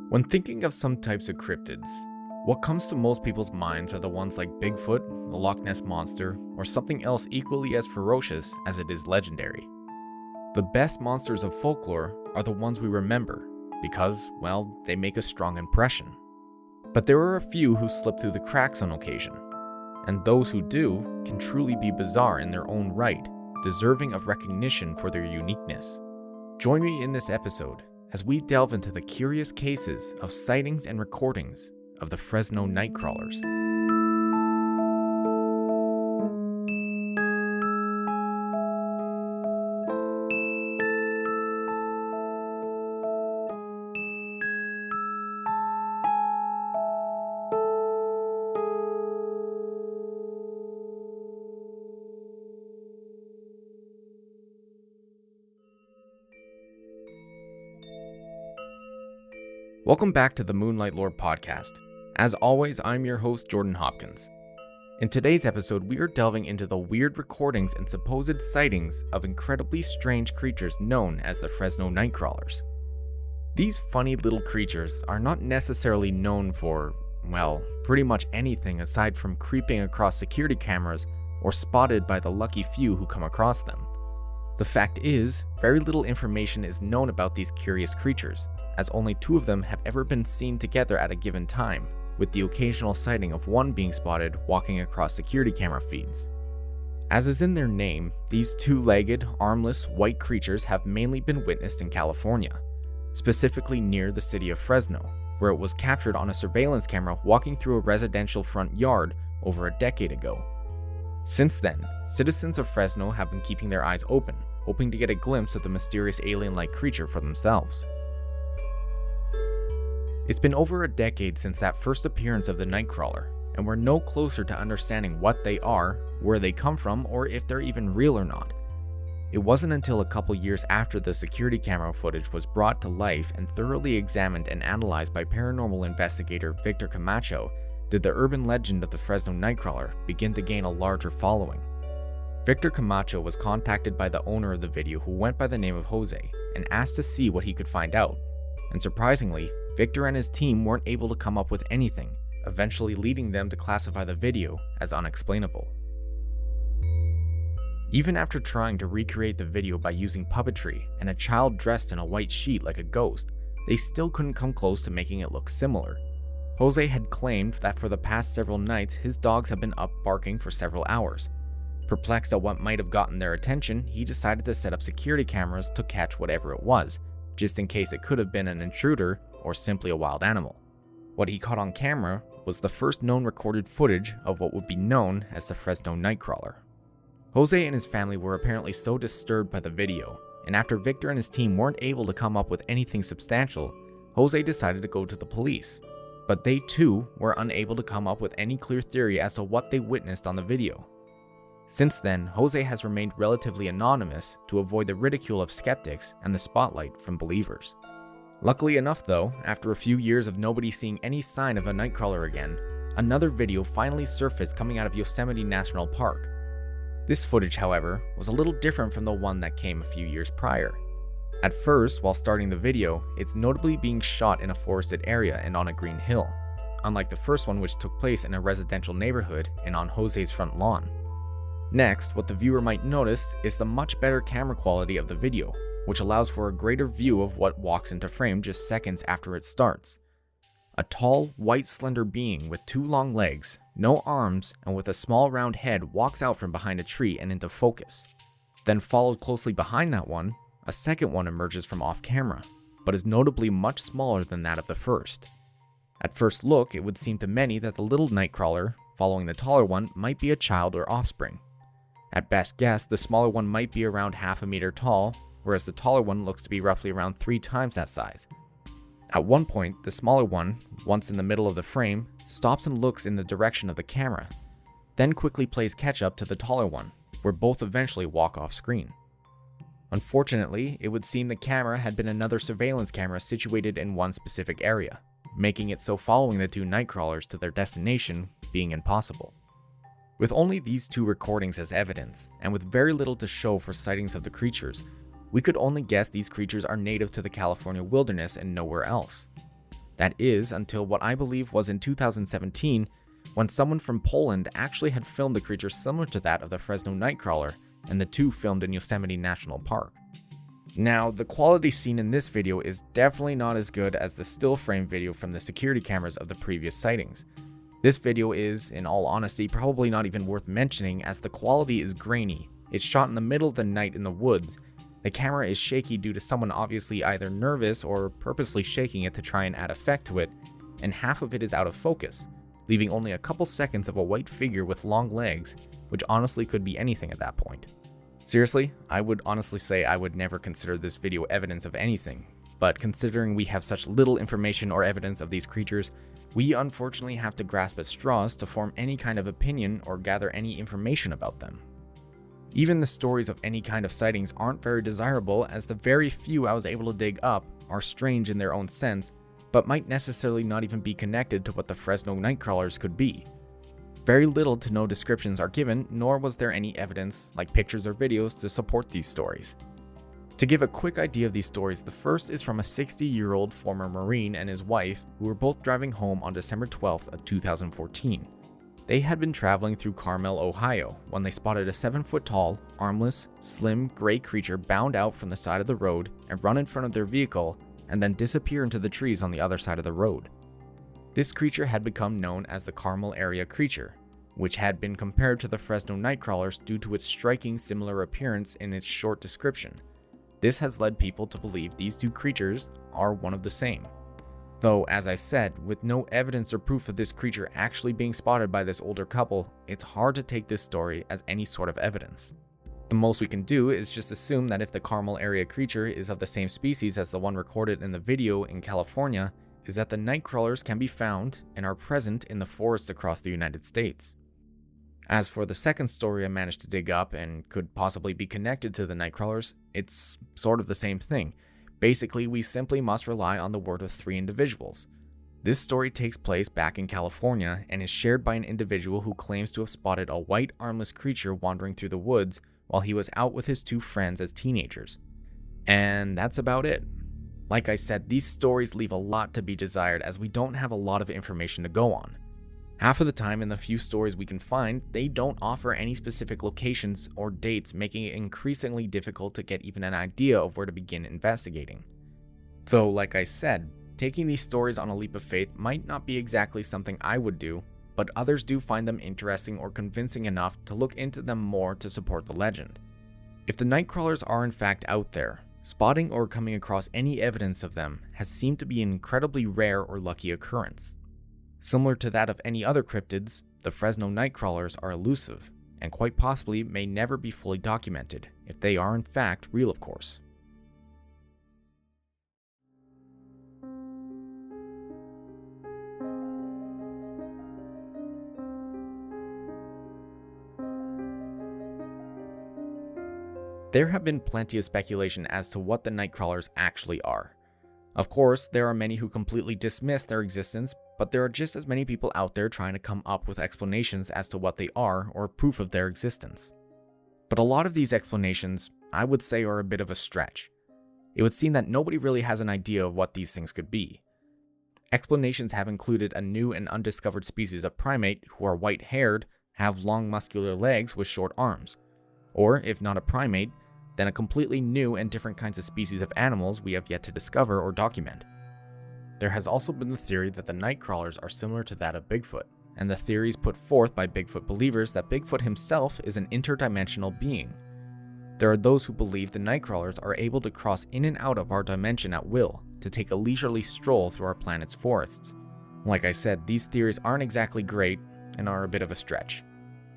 When thinking of some types of cryptids, what comes to most people's minds are the ones like Bigfoot, the Loch Ness Monster, or something else equally as ferocious as it is legendary. The best monsters of folklore are the ones we remember, because, well, they make a strong impression. But there are a few who slip through the cracks on occasion, and those who do can truly be bizarre in their own right, deserving of recognition for their uniqueness. Join me in this episode as we delve into the curious cases of sightings and recordings of the Fresno Nightcrawlers. Welcome back to the Moonlight Lore podcast. As always, I'm your host, Jordan Hopkins. In today's episode, we are delving into the weird recordings and supposed sightings of incredibly strange creatures known as the Fresno Nightcrawlers. These funny little creatures are not necessarily known for, well, pretty much anything aside from creeping across security cameras or spotted by the lucky few who come across them. The fact is, very little information is known about these curious creatures, as only two of them have ever been seen together at a given time, with the occasional sighting of one being spotted walking across security camera feeds. As is in their name, these two-legged, armless, white creatures have mainly been witnessed in California, specifically near the city of Fresno, where it was captured on a surveillance camera walking through a residential front yard over a decade ago. Since then, citizens of Fresno have been keeping their eyes open, hoping to get a glimpse of the mysterious alien-like creature for themselves. It's been over a decade since that first appearance of the Nightcrawler, and we're no closer to understanding what they are, where they come from, or if they're even real or not. It wasn't until a couple years after the security camera footage was brought to life and thoroughly examined and analyzed by paranormal investigator Victor Camacho did the urban legend of the Fresno Nightcrawler begin to gain a larger following. Victor Camacho was contacted by the owner of the video, who went by the name of Jose, and asked to see what he could find out. And surprisingly, Victor and his team weren't able to come up with anything, eventually leading them to classify the video as unexplainable. Even after trying to recreate the video by using puppetry and a child dressed in a white sheet like a ghost, they still couldn't come close to making it look similar. Jose had claimed that for the past several nights, his dogs have been up barking for several hours. Perplexed at what might have gotten their attention, he decided to set up security cameras to catch whatever it was, just in case it could have been an intruder or simply a wild animal. What he caught on camera was the first known recorded footage of what would be known as the Fresno Nightcrawler. Jose and his family were apparently so disturbed by the video, and after Victor and his team weren't able to come up with anything substantial, Jose decided to go to the police. But they too were unable to come up with any clear theory as to what they witnessed on the video. Since then, Jose has remained relatively anonymous to avoid the ridicule of skeptics and the spotlight from believers. Luckily enough though, after a few years of nobody seeing any sign of a Nightcrawler again, another video finally surfaced coming out of Yosemite National Park. This footage, however, was a little different from the one that came a few years prior. At first, while starting the video, it's notably being shot in a forested area and on a green hill, unlike the first one, which took place in a residential neighborhood and on Jose's front lawn. Next, what the viewer might notice is the much better camera quality of the video, which allows for a greater view of what walks into frame just seconds after it starts. A tall, white, slender being with two long legs, no arms, and with a small round head walks out from behind a tree and into focus. Then followed closely behind that one, a second one emerges from off camera, but is notably much smaller than that of the first. At first look, it would seem to many that the little Nightcrawler, following the taller one, might be a child or offspring. At best guess, the smaller one might be around half a meter tall, whereas the taller one looks to be roughly around 3 times that size. At one point, the smaller one, once in the middle of the frame, stops and looks in the direction of the camera, then quickly plays catch up to the taller one, where both eventually walk off screen. Unfortunately, it would seem the camera had been another surveillance camera situated in one specific area, making it so following the two Nightcrawlers to their destination being impossible. With only these two recordings as evidence, and with very little to show for sightings of the creatures, we could only guess these creatures are native to the California wilderness and nowhere else. That is, until what I believe was in 2017, when someone from Poland actually had filmed a creature similar to that of the Fresno Nightcrawler, and the two filmed in Yosemite National Park. Now, the quality seen in this video is definitely not as good as the still frame video from the security cameras of the previous sightings. This video is, in all honesty, probably not even worth mentioning as the quality is grainy. It's shot in the middle of the night in the woods. The camera is shaky due to someone obviously either nervous or purposely shaking it to try and add effect to it, and half of it is out of focus, leaving only a couple seconds of a white figure with long legs, which honestly could be anything at that point. Seriously, I would honestly say I would never consider this video evidence of anything, but considering we have such little information or evidence of these creatures, we unfortunately have to grasp at straws to form any kind of opinion or gather any information about them. Even the stories of any kind of sightings aren't very desirable, as the very few I was able to dig up are strange in their own sense, but might necessarily not even be connected to what the Fresno Nightcrawlers could be. Very little to no descriptions are given, nor was there any evidence, like pictures or videos, to support these stories. To give a quick idea of these stories, the first is from a 60-year-old former Marine and his wife, who were both driving home on December 12th of 2014. They had been traveling through Carmel, Ohio, when they spotted a 7-foot-tall, armless, slim, gray creature bound out from the side of the road and run in front of their vehicle, and then disappear into the trees on the other side of the road. This creature had become known as the Carmel area creature, which had been compared to the Fresno Nightcrawlers due to its striking similar appearance in its short description. This has led people to believe these two creatures are one of the same. Though, as I said, with no evidence or proof of this creature actually being spotted by this older couple, it's hard to take this story as any sort of evidence. The most we can do is just assume that if the Carmel area creature is of the same species as the one recorded in the video in California, is that the Nightcrawlers can be found and are present in the forests across the United States. As for the second story I managed to dig up and could possibly be connected to the Nightcrawlers, it's sort of the same thing. Basically, we simply must rely on the word of 3 individuals. This story takes place back in California and is shared by an individual who claims to have spotted a white armless creature wandering through the woods while he was out with his 2 friends as teenagers. And that's about it. Like I said, these stories leave a lot to be desired as we don't have a lot of information to go on. Half of the time in the few stories we can find, they don't offer any specific locations or dates, making it increasingly difficult to get even an idea of where to begin investigating. Though, like I said, taking these stories on a leap of faith might not be exactly something I would do, but others do find them interesting or convincing enough to look into them more to support the legend. If the Nightcrawlers are in fact out there, spotting or coming across any evidence of them has seemed to be an incredibly rare or lucky occurrence. Similar to that of any other cryptids, the Fresno Nightcrawlers are elusive, and quite possibly may never be fully documented, if they are in fact real, of course. There have been plenty of speculation as to what the Nightcrawlers actually are. Of course, there are many who completely dismiss their existence, but there are just as many people out there trying to come up with explanations as to what they are or proof of their existence. But a lot of these explanations, I would say, are a bit of a stretch. It would seem that nobody really has an idea of what these things could be. Explanations have included a new and undiscovered species of primate who are white-haired, have long muscular legs with short arms, or if not a primate, then a completely new and different kinds of species of animals we have yet to discover or document. There has also been the theory that the Nightcrawlers are similar to that of Bigfoot, and the theories put forth by Bigfoot believers that Bigfoot himself is an interdimensional being. There are those who believe the Nightcrawlers are able to cross in and out of our dimension at will, to take a leisurely stroll through our planet's forests. Like I said, these theories aren't exactly great and are a bit of a stretch.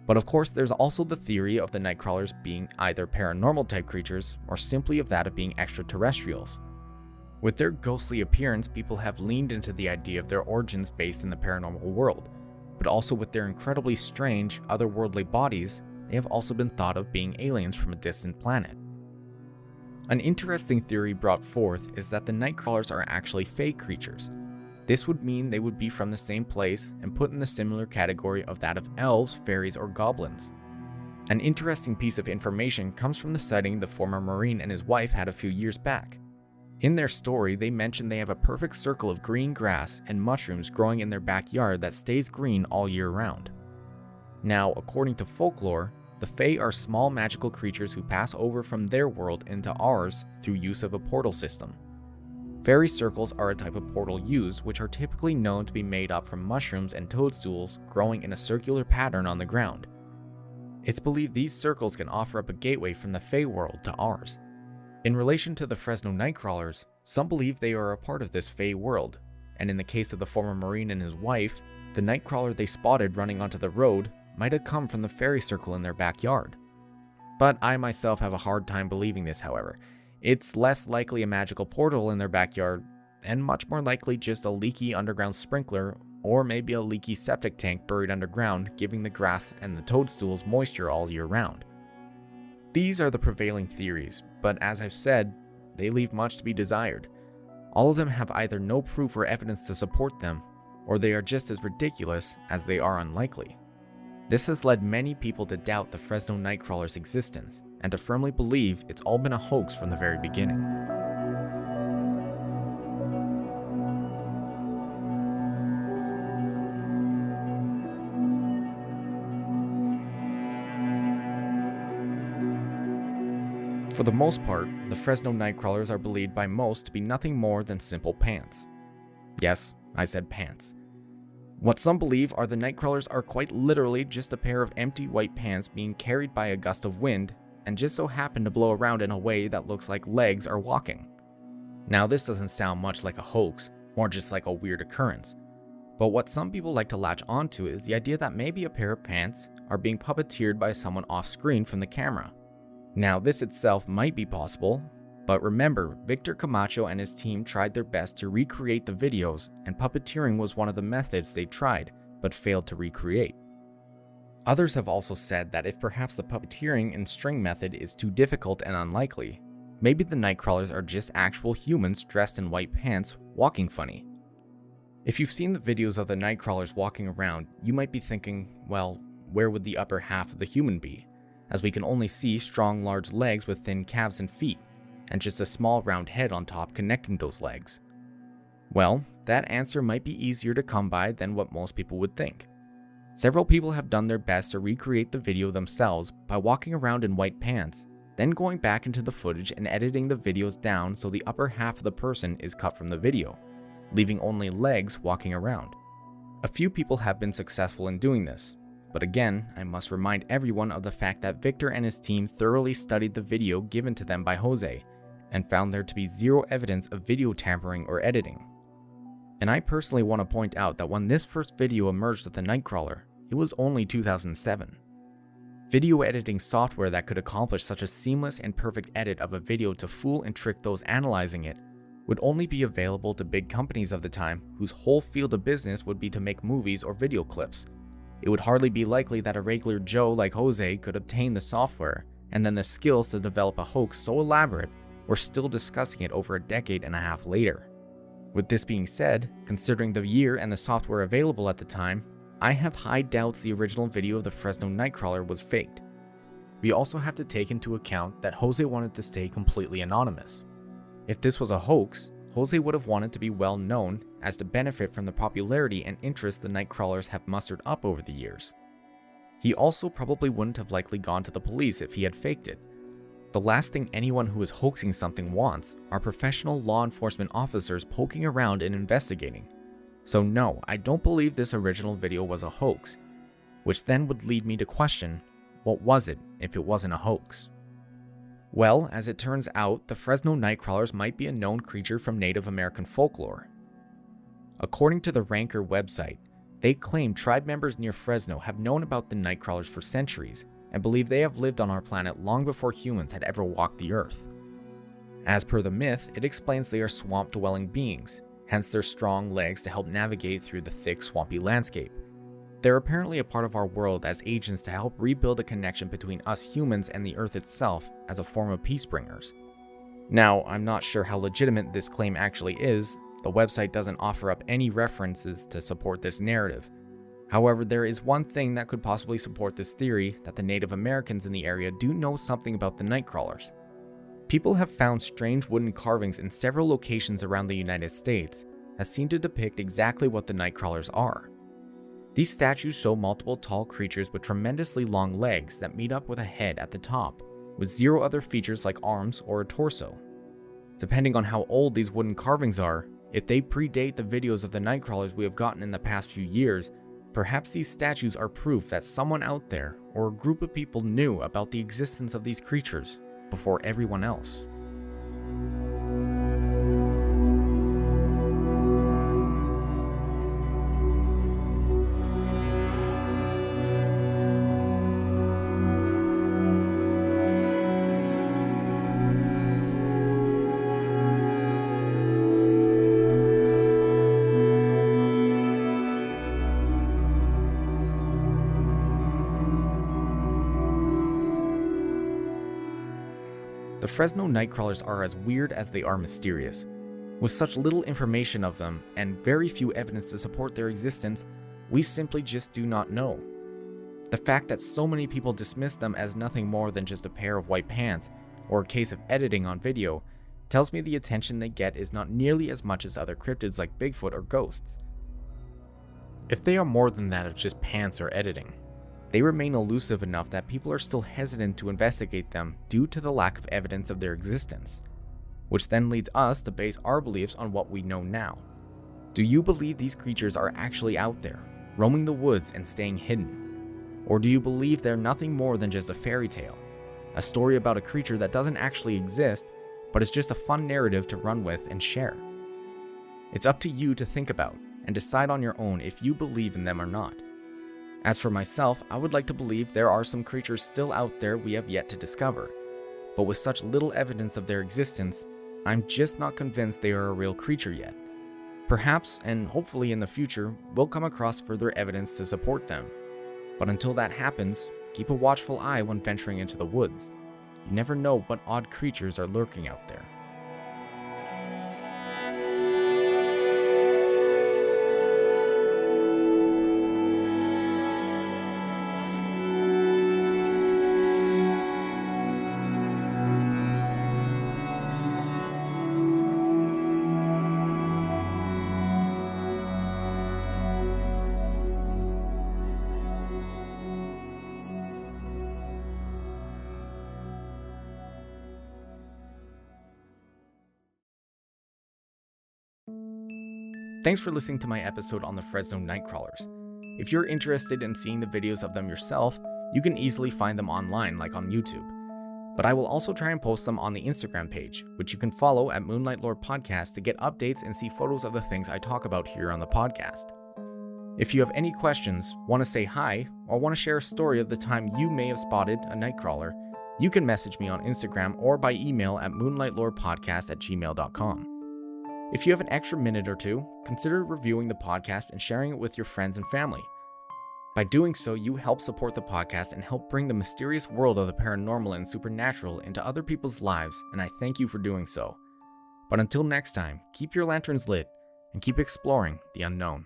But of course, there's also the theory of the Nightcrawlers being either paranormal type creatures or simply of that of being extraterrestrials. With their ghostly appearance, people have leaned into the idea of their origins based in the paranormal world, but also with their incredibly strange, otherworldly bodies, they have also been thought of being aliens from a distant planet. An interesting theory brought forth is that the Nightcrawlers are actually fey creatures. This would mean they would be from the same place and put in the similar category of that of elves, fairies, or goblins. An interesting piece of information comes from the sighting the former Marine and his wife had a few years back. In their story, they mention they have a perfect circle of green grass and mushrooms growing in their backyard that stays green all year round. Now, according to folklore, the Fae are small magical creatures who pass over from their world into ours through use of a portal system. Fairy circles are a type of portal used, which are typically known to be made up from mushrooms and toadstools growing in a circular pattern on the ground. It's believed these circles can offer up a gateway from the Fae world to ours. In relation to the Fresno Nightcrawlers, some believe they are a part of this Fae world, and in the case of the former Marine and his wife, the Nightcrawler they spotted running onto the road might have come from the fairy circle in their backyard. But I myself have a hard time believing this, however. It's less likely a magical portal in their backyard, and much more likely just a leaky underground sprinkler, or maybe a leaky septic tank buried underground, giving the grass and the toadstools moisture all year round. These are the prevailing theories, but as I've said, they leave much to be desired. All of them have either no proof or evidence to support them, or they are just as ridiculous as they are unlikely. This has led many people to doubt the Fresno Nightcrawlers' existence, and to firmly believe it's all been a hoax from the very beginning. For the most part, the Fresno Nightcrawlers are believed by most to be nothing more than simple pants. Yes, I said pants. What some believe are the Nightcrawlers are quite literally just a pair of empty white pants being carried by a gust of wind and just so happen to blow around in a way that looks like legs are walking. Now this doesn't sound much like a hoax, more just like a weird occurrence. But what some people like to latch onto is the idea that maybe a pair of pants are being puppeteered by someone off screen from the camera. Now this itself might be possible, but remember, Victor Camacho and his team tried their best to recreate the videos, and puppeteering was one of the methods they tried, but failed to recreate. Others have also said that if perhaps the puppeteering and string method is too difficult and unlikely, maybe the Nightcrawlers are just actual humans dressed in white pants, walking funny. If you've seen the videos of the Nightcrawlers walking around, you might be thinking, well, where would the upper half of the human be? As we can only see strong large legs with thin calves and feet, and just a small round head on top connecting those legs. Well, that answer might be easier to come by than what most people would think. Several people have done their best to recreate the video themselves by walking around in white pants, then going back into the footage and editing the videos down so the upper half of the person is cut from the video, leaving only legs walking around. A few people have been successful in doing this, but again, I must remind everyone of the fact that Victor and his team thoroughly studied the video given to them by Jose, and found there to be zero evidence of video tampering or editing. And I personally want to point out that when this first video emerged of the Nightcrawler, it was only 2007. Video editing software that could accomplish such a seamless and perfect edit of a video to fool and trick those analyzing it would only be available to big companies of the time whose whole field of business would be to make movies or video clips. It would hardly be likely that a regular Joe like Jose could obtain the software and then the skills to develop a hoax so elaborate we're still discussing it over a decade and a half later. With this being said, considering the year and the software available at the time, I have high doubts the original video of the Fresno Nightcrawler was faked. We also have to take into account that Jose wanted to stay completely anonymous. If this was a hoax, Jose would have wanted to be well known as to benefit from the popularity and interest the Nightcrawlers have mustered up over the years. He also probably wouldn't have likely gone to the police if he had faked it. The last thing anyone who is hoaxing something wants are professional law enforcement officers poking around and investigating. So no, I don't believe this original video was a hoax, which then would lead me to question, what was it if it wasn't a hoax? Well, as it turns out, the Fresno Nightcrawlers might be a known creature from Native American folklore. According to the Ranker website, they claim tribe members near Fresno have known about the Nightcrawlers for centuries, and believe they have lived on our planet long before humans had ever walked the earth. As per the myth, it explains they are swamp-dwelling beings, hence their strong legs to help navigate through the thick, swampy landscape. They're apparently a part of our world as agents to help rebuild a connection between us humans and the earth itself as a form of peace bringers. Now, I'm not sure how legitimate this claim actually is. The website doesn't offer up any references to support this narrative. However, there is one thing that could possibly support this theory, that the Native Americans in the area do know something about the Nightcrawlers. People have found strange wooden carvings in several locations around the United States that seem to depict exactly what the Nightcrawlers are. These statues show multiple tall creatures with tremendously long legs that meet up with a head at the top, with zero other features like arms or a torso. Depending on how old these wooden carvings are, if they predate the videos of the Nightcrawlers we have gotten in the past few years, perhaps these statues are proof that someone out there or a group of people knew about the existence of these creatures before everyone else. The Fresno Nightcrawlers are as weird as they are mysterious. With such little information of them and very few evidence to support their existence, we simply just do not know. The fact that so many people dismiss them as nothing more than just a pair of white pants or a case of editing on video tells me the attention they get is not nearly as much as other cryptids like Bigfoot or ghosts. If they are more than that of just pants or editing, they remain elusive enough that people are still hesitant to investigate them due to the lack of evidence of their existence, which then leads us to base our beliefs on what we know now. Do you believe these creatures are actually out there, roaming the woods and staying hidden? Or do you believe they're nothing more than just a fairy tale, a story about a creature that doesn't actually exist, but is just a fun narrative to run with and share? It's up to you to think about and decide on your own if you believe in them or not. As for myself, I would like to believe there are some creatures still out there we have yet to discover, but with such little evidence of their existence, I'm just not convinced they are a real creature yet. Perhaps, and hopefully in the future, we'll come across further evidence to support them. But until that happens, keep a watchful eye when venturing into the woods. You never know what odd creatures are lurking out there. Thanks for listening to my episode on the Fresno Nightcrawlers. If you're interested in seeing the videos of them yourself, you can easily find them online like on YouTube. But I will also try and post them on the Instagram page, which you can follow at Moonlight Lore Podcast to get updates and see photos of the things I talk about here on the podcast. If you have any questions, want to say hi, or want to share a story of the time you may have spotted a Nightcrawler, you can message me on Instagram or by email at moonlightlorepodcast@gmail.com. If you have an extra minute or two, consider reviewing the podcast and sharing it with your friends and family. By doing so, you help support the podcast and help bring the mysterious world of the paranormal and supernatural into other people's lives, and I thank you for doing so. But until next time, keep your lanterns lit and keep exploring the unknown.